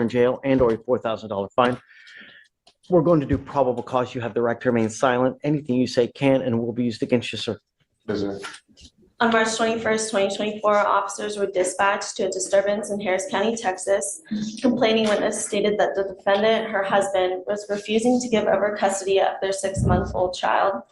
in jail and or a $4,000 fine. We're going to do probable cause. You have the right to remain silent. Anything you say can and will be used against you, sir. Yes, sir. On March 21st, 2024, officers were dispatched to a disturbance in Harris County, Texas. Complaining witness stated that the defendant, her husband, was refusing to give over custody of their 6-month-old child.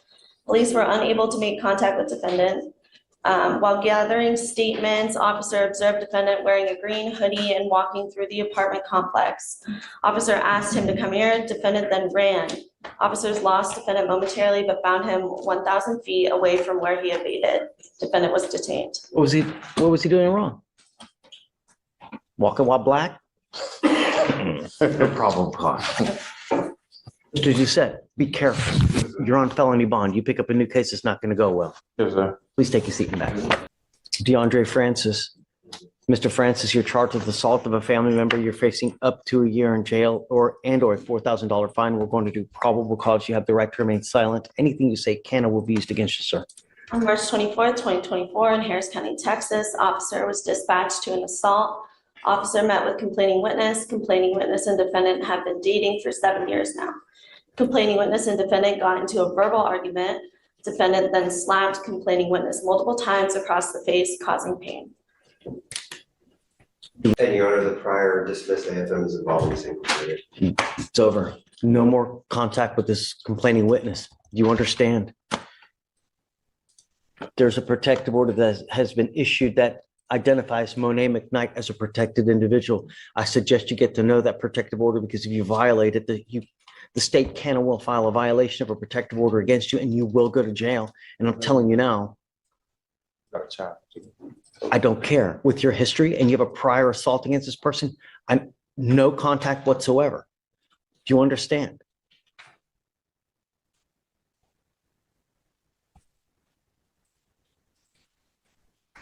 Police were unable to make contact with defendant. While gathering statements, officer observed defendant wearing a green hoodie and walking through the apartment complex. Officer asked him to come here. Defendant then ran. Officers lost defendant momentarily, but found him 1,000 feet away from where he evaded. Defendant was detained. What was he doing wrong? Walking while black? No problem cause. Just as you said, be careful. You're on felony bond. You pick up a new case, it's not going to go well. Yes, sir. Please take your seat and back. DeAndre Francis. Mr. Francis, you're charged with assault of a family member. You're facing up to a year in jail or a $4,000 fine. We're going to do probable cause. You have the right to remain silent. Anything you say can or will be used against you, sir. On March 24th, 2024, in Harris County, Texas, officer was dispatched to an assault. Officer met with complaining witness. Complaining witness and defendant have been dating for 7 years now. Complaining witness and defendant got into a verbal argument. Defendant then slapped complaining witness multiple times across the face, causing pain. And Your Honor, the prior dismissed AFM is involved in the same procedure. It's over. No more contact with this complaining witness. You understand? There's a protective order that has been issued that identifies Monet McKnight as a protected individual. I suggest you get to know that protective order, because if you violate it, the state can and will file a violation of a protective order against you, and you will go to jail. And I'm telling you now, I don't care. With your history and you have a prior assault against this person, I'm no contact whatsoever. Do you understand?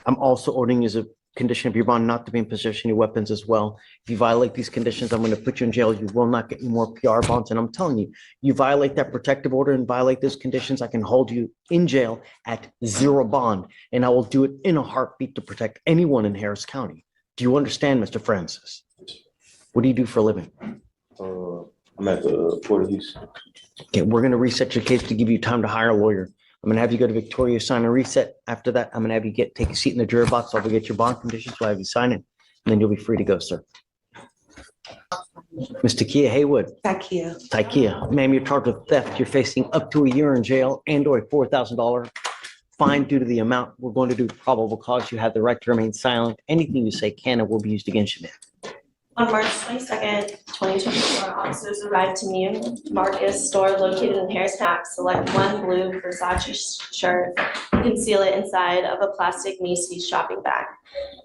I'm also ordering you as a condition of your bond not to be in possession of your weapons as well. If you violate these conditions, I'm going to put you in jail. You will not get any more PR bonds. And I'm telling you, you violate that protective order and violate those conditions, I can hold you in jail at 0 bond. And I will do it in a heartbeat to protect anyone in Harris County. Do you understand, Mr. Francis? What do you do for a living? I'm at the Port of Houston. Okay, we're going to reset your case to give you time to hire a lawyer. I'm going to have you go to Victoria, sign a reset. After that, I'm going to have you take a seat in the juror box. I'll get your bond conditions. I'll have you sign it, and then you'll be free to go, sir. Ms. Takia Haywood. Takia. Ma'am, you're charged with theft. You're facing up to a year in jail and or a $4,000 fine due to the amount. We're going to do probable cause. You have the right to remain silent. Anything you say can and will be used against you, ma'am. On March 22nd, 2024, officers arrived to Mew Marcus store located in Harris County. Select one blue Versace shirt and conceal it inside of a plastic Macy's shopping bag.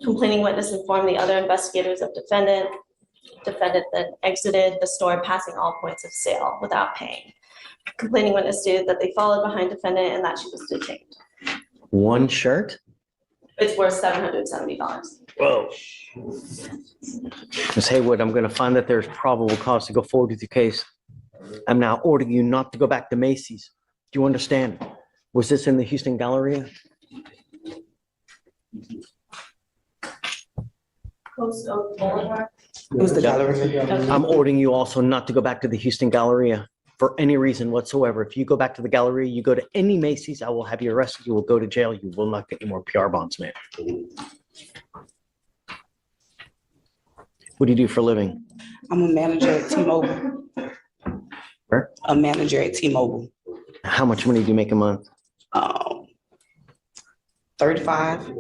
Complaining witness informed the other investigators of defendant. Defendant then exited the store, passing all points of sale without paying. Complaining witness stated that they followed behind defendant and that she was detained. One shirt? It's worth $770. Whoa. Ms. Haywood, I'm going to find that there's probable cause to go forward with your case. I'm now ordering you not to go back to Macy's. Do you understand? Was this in the Houston Galleria? Coast Oak Boulevard. It was the gallery. I'm ordering you also not to go back to the Houston Galleria for any reason whatsoever. If you go back to the Galleria, you go to any Macy's, I will have you arrested. You will go to jail. You will not get any more PR bonds, man. What do you do for a living? I'm a manager at T-Mobile. Where? A manager at T-Mobile. How much money do you make a month? 35.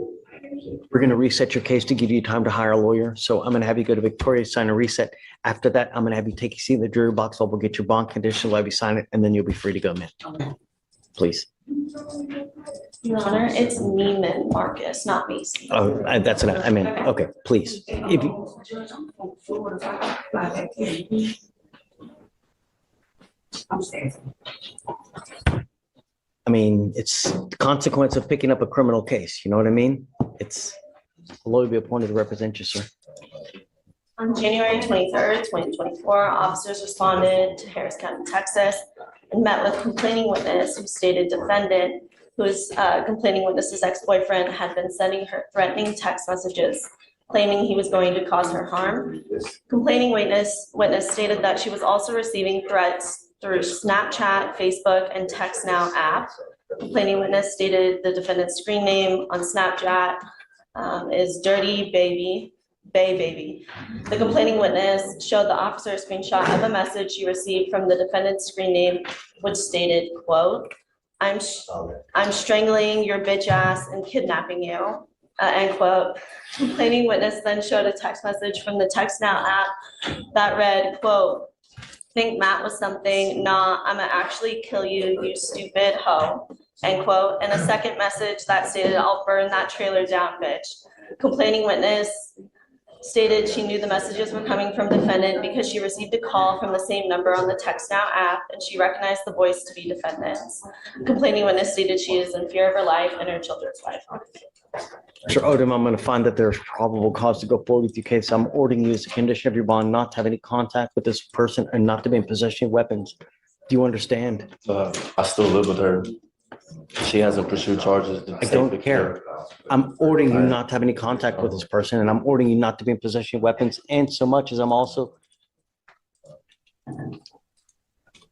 We're going to reset your case to give you time to hire a lawyer. So I'm going to have you go to Victoria, sign a reset. After that, I'm going to have you take a seat in the jury box. We'll get your bond conditions. We'll have you sign it, and then you'll be free to go, man. Okay. Please. Your Honor, it's Neiman Marcus, not Macy. Oh, that's enough. I mean, okay, please. If you, I mean, it's the consequence of picking up a criminal case. You know what I mean? It's a lawyer be appointed to represent you, sir. On January 23rd, 2024, officers responded to Harris County, Texas, and met with complaining witness who stated defendant, who is complaining witness's ex-boyfriend, had been sending her threatening text messages claiming he was going to cause her harm. Complaining witness stated that she was also receiving threats through Snapchat, Facebook, and Text Now app. Complaining witness stated the defendant's screen name on Snapchat is Dirty Baby, Bay Baby. The complaining witness showed the officer a screenshot of a message she received from the defendant's screen name, which stated, quote, I'm strangling your bitch ass and kidnapping you, end quote. Complaining witness then showed a text message from the Text Now app that read, quote, think Matt was something, nah, I'ma actually kill you, you stupid hoe, end quote. And a second message that stated, I'll burn that trailer down, bitch. Complaining witness stated she knew the messages were coming from defendant because she received a call from the same number on the Text Now app and she recognized the voice to be defendant's. Complaining witness stated she is in fear of her life and her children's life. Mr. Odom, I'm going to find that there's probable cause to go forward with your case. I'm ordering you as a condition of your bond not to have any contact with this person and not to be in possession of weapons. Do you understand? I still live with her. She hasn't pursued charges. I don't care. I'm ordering you not to have any contact with this person, and I'm ordering you not to be in possession of weapons, and so much as I'm also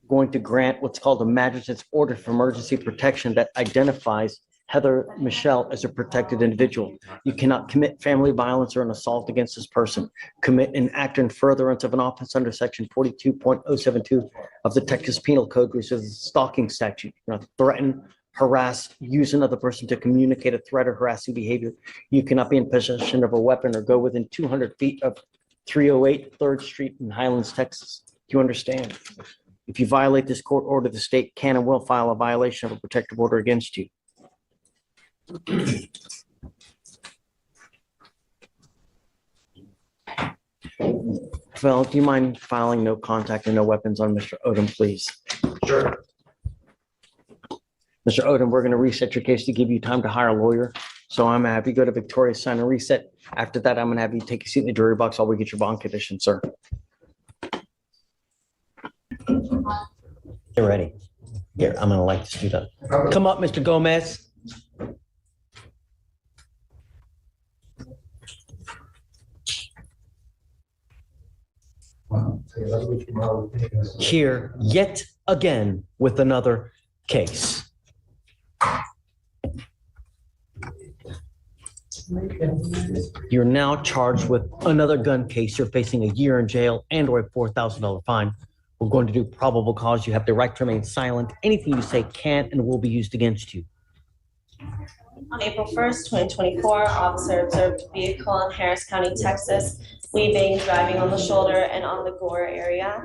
going to grant what's called a magistrate's order for emergency protection that identifies Heather Michelle as a protected individual. You cannot commit family violence or an assault against this person, commit an act in furtherance of an offense under section 42.072 of the Texas Penal Code, which is a stalking statute. You know, threaten, harass, use another person to communicate a threat or harassing behavior. You cannot be in possession of a weapon or go within 200 feet of 308 3rd Street in Highlands, Texas. Do you understand? If you violate this court order, the state can and will file a violation of a protective order against you. Phil, do you mind filing no contact and no weapons on Mr. Odom, please? Sure. Mr. Odom, we're going to reset your case to give you time to hire a lawyer. So I'm going to have you go to Victoria, sign a reset. After that, I'm going to have you take a seat in the jury box while we get your bond condition, sir. Get ready. Here, I'm going to light this dude up. Come up, Mr. Gomez. Here yet again with another case. You're now charged with another gun case. You're facing a year in jail and or a $4,000 fine. We're going to do probable cause. You have the right to remain silent. Anything you say can and will be used against you. On April 1st, 2024, officer observed a vehicle in Harris County, Texas, leaving, driving on the shoulder and on the Gore area.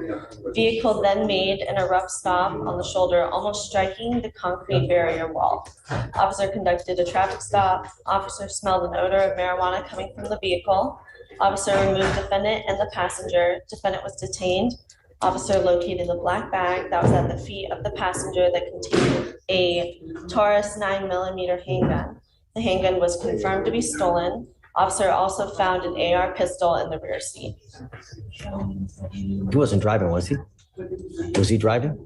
Vehicle then made an abrupt stop on the shoulder, almost striking the concrete barrier wall. Officer conducted a traffic stop. Officer smelled an odor of marijuana coming from the vehicle. Officer removed defendant and the passenger. Defendant was detained. Officer located the black bag that was at the feet of the passenger that contained a Taurus 9mm handgun. The handgun was confirmed to be stolen. Officer also found an AR pistol in the rear seat. He wasn't driving, was he? Was he driving?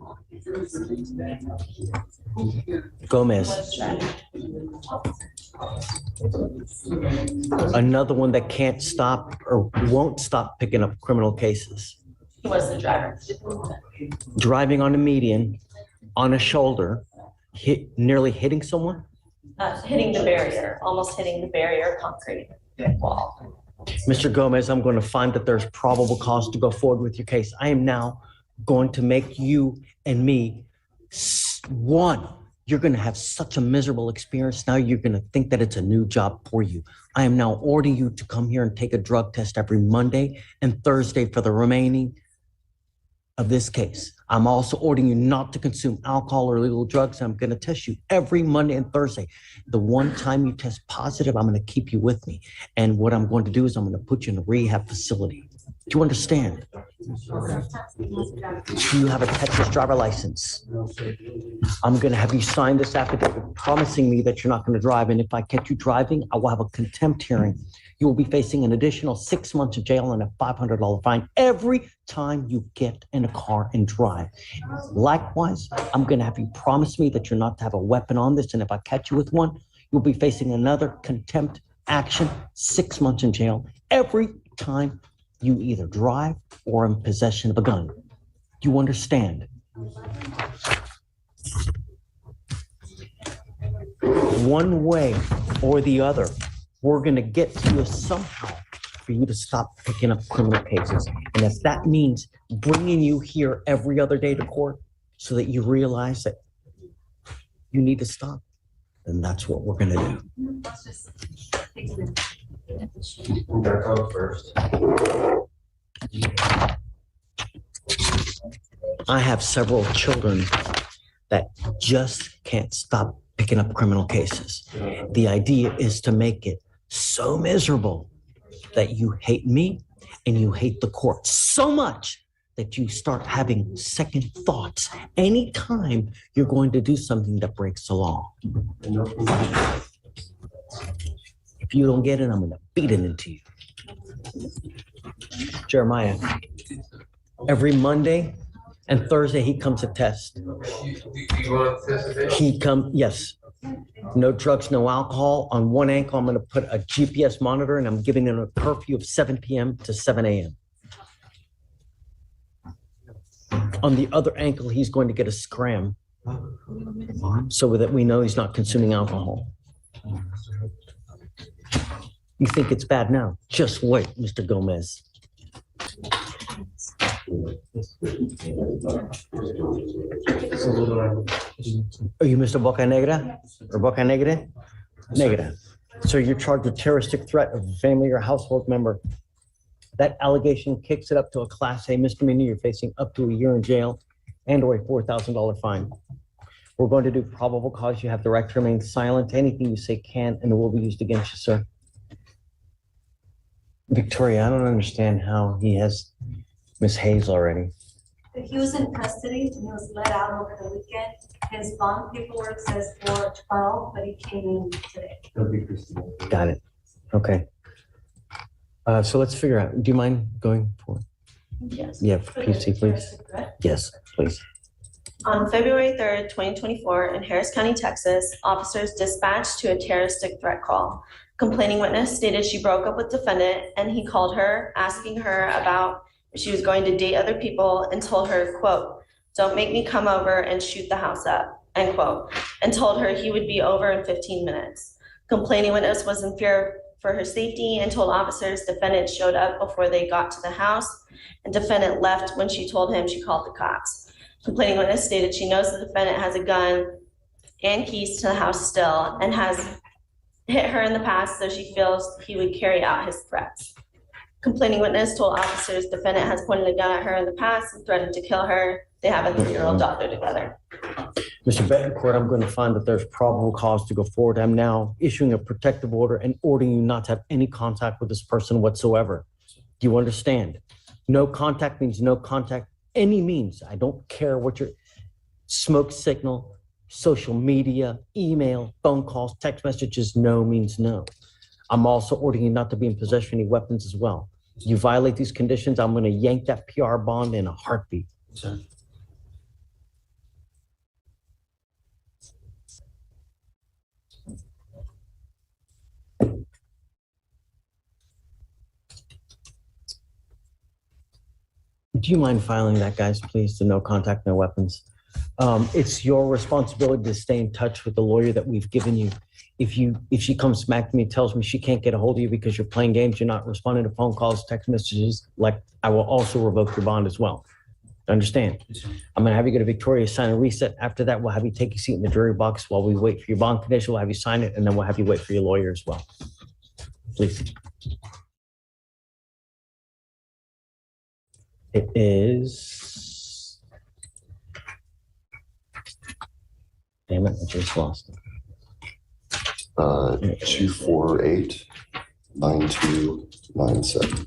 Gomez. Another one that can't stop or won't stop picking up criminal cases. He was the driver. Driving on a median, on a shoulder, nearly hitting someone? Hitting the barrier, almost hitting the barrier concrete wall. Mr. Gomez, I'm going to find that there's probable cause to go forward with your case. I am now going to make you and me one. You're going to have such a miserable experience. Now you're going to think that it's a new job for you. I am now ordering you to come here and take a drug test every Monday and Thursday for the remaining of this case. I'm also ordering you not to consume alcohol or illegal drugs. I'm going to test you every Monday and Thursday. The one time you test positive, I'm going to keep you with me. And what I'm going to do is I'm going to put you in a rehab facility. Do you understand? Do you have a Texas driver license? I'm going to have you sign this affidavit promising me that you're not going to drive. And if I catch you driving, I will have a contempt hearing. You will be facing an additional 6 months of jail and a $500 fine every time you get in a car and drive. Likewise, I'm going to have you promise me that you're not to have a weapon on this. And if I catch you with one, you'll be facing another contempt action, 6 months in jail every time you either drive or in possession of a gun. Do you understand? One way or the other, we're going to get to you somehow for you to stop picking up criminal cases. And if that means bringing you here every other day to court so that you realize that you need to stop, then that's what we're going to do. First. I have several children that just can't stop picking up criminal cases. The idea is to make it so miserable that you hate me and you hate the court so much that you start having second thoughts anytime you're going to do something that breaks the law. If you don't get it, I'm going to beat it into you. Jeremiah, every Monday and Thursday, he comes to test. Do you want to test today? Yes. No drugs, no alcohol. On one ankle, I'm going to put a GPS monitor and I'm giving him a curfew of 7 p.m. to 7 a.m. On the other ankle, he's going to get a scram so that we know he's not consuming alcohol. You think it's bad now? Just wait, Mr. Gomez. Are you Mr. Boca Negra or Boca Negra? Negra. So you're charged with terroristic threat of a family or household member. That allegation kicks it up to a Class A misdemeanor. You're facing up to a year in jail and or a $4,000 fine. We're going to do probable cause. You have the right to remain silent. Anything you say can and will be used against you, sir. Victoria, I don't understand how he has Miss Hayes already. He was in custody and he was let out over the weekend. His bond paperwork says for 12, but he came in today. Got it. Okay. So let's figure out, do you mind going for? Yes. Yeah, PC, please. Yes, please. On February 3rd, 2024, in Harris County, Texas, officers dispatched to a terroristic threat call. Complaining witness stated she broke up with defendant and he called her, asking her about if she was going to date other people and told her, quote, "Don't make me come over and shoot the house up," end quote, and told her he would be over in 15 minutes. Complaining witness was in fear for her safety and told officers defendant showed up before they got to the house and defendant left when she told him she called the cops. Complaining witness stated she knows the defendant has a gun and keys to the house still and has hit her in the past, so she feels he would carry out his threats. Complaining witness told officers defendant has pointed a gun at her in the past and threatened to kill her. They have a 3-year-old daughter together. Mr. Betancourt, I'm going to find that there's probable cause to go forward. I'm now issuing a protective order and ordering you not to have any contact with this person whatsoever. Do you understand? No contact means no contact, any means. I don't care what your smoke signal, social media, email, phone calls, text messages, no means no. I'm also ordering you not to be in possession of any weapons as well. You violate these conditions, I'm going to yank that PR bond in a heartbeat. Sir. Do you mind filing that, guys, please, to no contact, no weapons? It's your responsibility to stay in touch with the lawyer that we've given you. If she comes back to me, tells me she can't get a hold of you because you're playing games, you're not responding to phone calls, text messages, like, I will also revoke your bond as well. Understand? I'm gonna have you go to Victoria, sign a reset. After that, we'll have you take a seat in the jury box while we wait for your bond condition. We'll have you sign it, and then we'll have you wait for your lawyer as well. Please. It is. Damn it, I just lost it. 248-9297.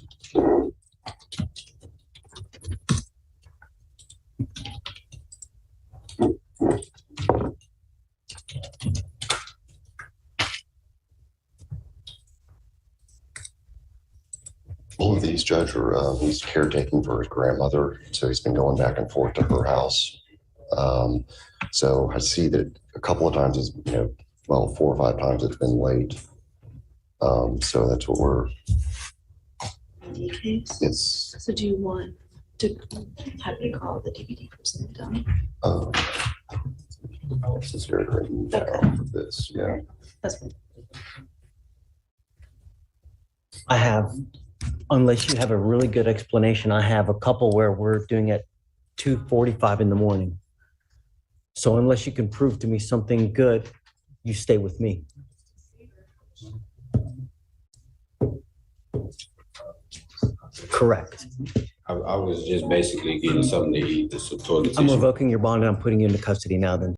All of these, Judge, are he's caretaking for his grandmother, so he's been going back and forth to her house. So I see that a couple of times, 4 or 5 times it's been late. So that's what we're, Okay, it's, so do you want to have me call the DVD person down? this is very written down for this, yeah. That's fine. I have, unless you have a really good explanation, I have a couple where we're doing it 2:45 in the morning. So unless you can prove to me something good, you stay with me. Correct. I was just basically getting something to eat, so toward the I'm tissue. revoking your bond and I'm putting you into custody now then.